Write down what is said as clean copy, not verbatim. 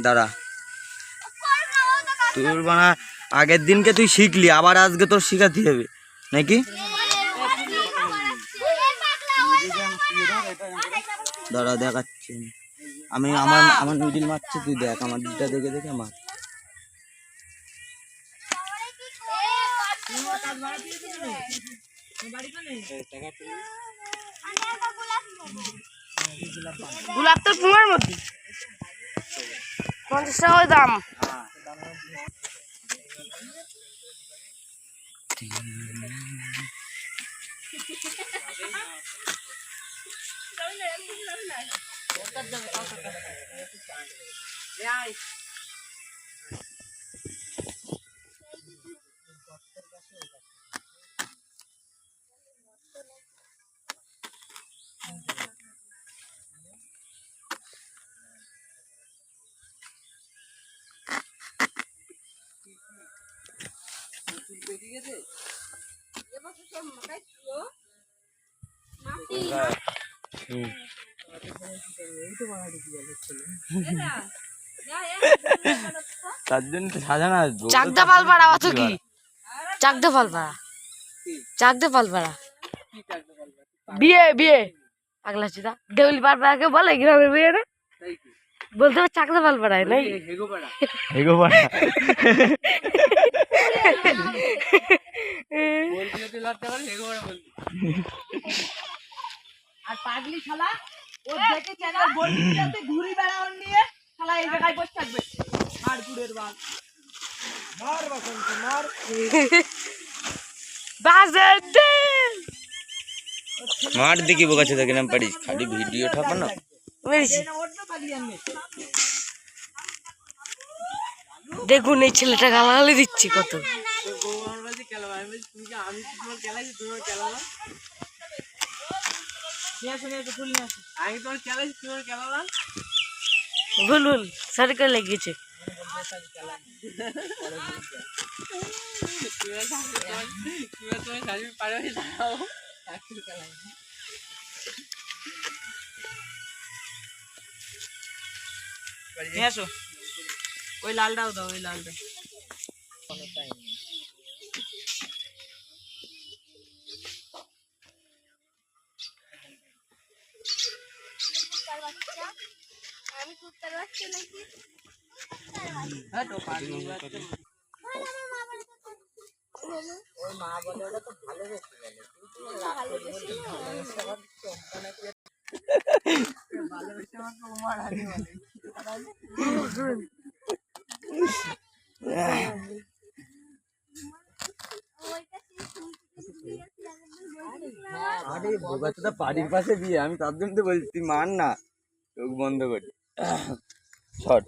দাঁড়া, তোর বানা আগের দিনকে তুই শিখলি, আবার আজকে তোর শিখাতে হবে নাকি? দাঁড়া দেখাচ্ছি আমি, আমার মিডিল মারছি, তুই দেখ আমার দুটা দেখে দেখে মার। গোলাপ তো পুমার মধ্যে 50 টাকা দাম। তার জন্য সাজানো চাকদা পালপাড়া অত কি? চাকদা পালপাড়া, চাকদা পালপাড়া বিয়ে বিয়ে পাগলা চিতা দেউলি পালপাড়াকে বলে গ্রামের বিয়ে রে, বলতে হবে চাকদা পালপাড়ায় নাই হেগোপাড়া। আর পাগলি শালা ও দেখে চ্যানেল বলতে ঘুরি বেড়াও নিয়ে শালা এই জায়গায় বসে থাকবে। আর গুড়ের বাল মার বসন্ত মার বাজে দে মার দেখি বোকাচ্ছে দেখে নাম পারিস, খালি ভিডিও ঠাপা না মেরেছি। দেখুন এই ছেলেটা গালাগালি দিচ্ছি কত। ভুল ভুল সরকার লেগেছে। নিয়ে আসো ওই লালটাও দাও, ওই লালটা আমি কুত্তার বাচ্চা নাকি? ওর মা বলে ওটা তো ভালোবেসে বলে, ভালোবেসে আমাকে উমার আনি বলে। আরে বোকাচ্চোদা বাড়ির পাশে বিয়ে, আমি তার জন্য তো বলছি তুই মান না, চোখ বন্ধ করি শট।